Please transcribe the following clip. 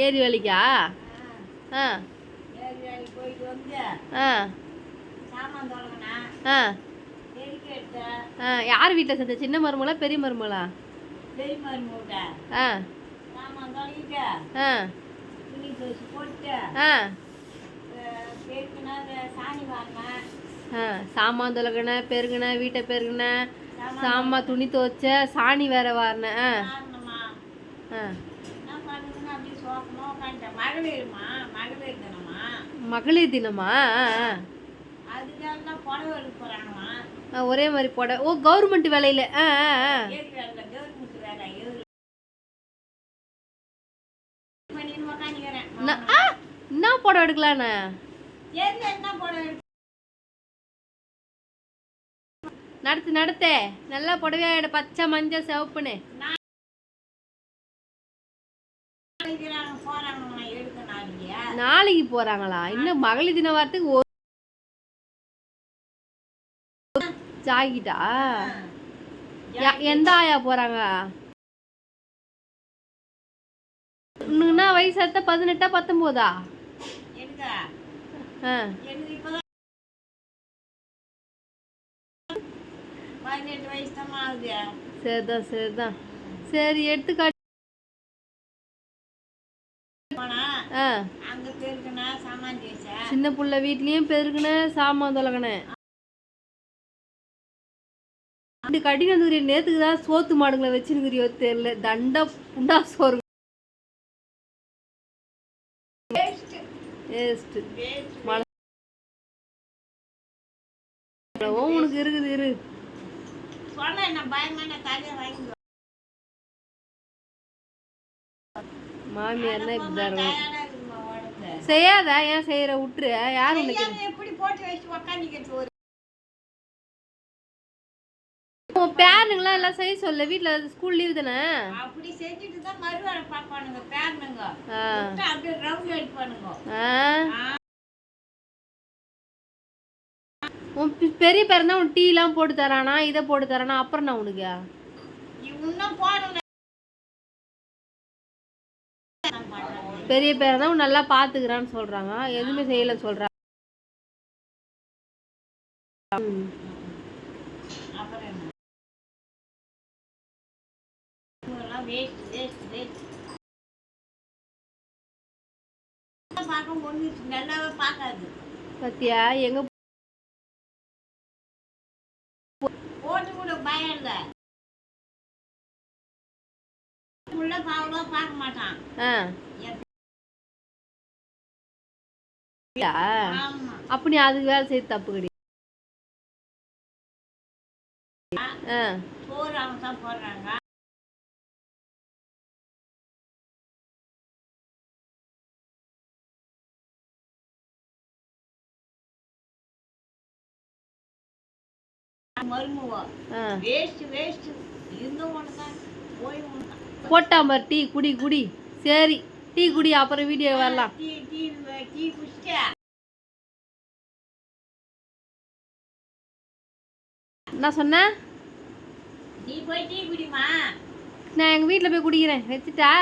ஏரி வேலைக்கா? ஆ ஆ ஆ ஆ யார் வீட்டில் செஞ்ச? சின்ன மருமகளா பெரிய மருமகளா? ஆ ஆ ஆ சாமான் தொலகின பெருகின வீட்டை பெருகின சாமான் துணி துவைச்ச சாணி வேற வாரின. ஆ மகளிர் தினமா? ஒரே மாதிரி போட. ஓ கவர்மெண்ட் வேலையில். ஆ ஆ என்ன படம் எடுக்கலான்னு நடத்தே நல்லா புடவையா எடு, பச்சை மஞ்சள் சிவப்புன்னு. நாளைக்கு போறாங்களா? இன்னும் மகளிர் தின வாரத்துக்கு ஜாகிட்டா? எந்த ஆயா போறாங்க? இன்னும்னா வயசு எடுத்தா 18 19? சரிதான் சரிதான். சரி எடுத்துக்காட்டு. சின்ன புள்ள வீட்லயும் பெருகுன சாமான் தொலகன கடின நேத்துக்கு தான் சோத்து மாடுங்களை வச்சுருக்கிறியோ தெரியல. தண்ட புண்டா சோறு உனக்கு இருக்குது. இரு மாமியார் இப்படிதான் செய்யாத. ஏன் செய்யற? விட்டுரு. யாரு உன் பேருங்களா எல்லாம் செய்ய சொல்ல. வீட்டுல ஸ்கூல் லீவ் தானே? உன் பெரிய பேர் தான் உன் டீ எல்லாம் போட்டு தரானா, இதை போட்டு தரானா? அப்புறம் நான் உனக்கு பெரிய பேரை தான் நல்லா பாத்துக்கிறான்னு சொல்றாங்க. எதுவுமே செய்யல சொல்றாங்க. பத்தியா எங்க போட்டு கூட பயம் இல்ல. பார்க்க மாட்டான். அப்படி அதுக்கு வேலை செய்ய தப்பு கிடையாது. போடுறாங்க. போட்டாம டீ குடி குடி. சரி டீ குடி, அப்புறம் வீடியோ வரலாம். என்ன சொன்ன? நான் எங்க வீட்டுல போய் குடிக்கிறேன். வச்சுட்டா?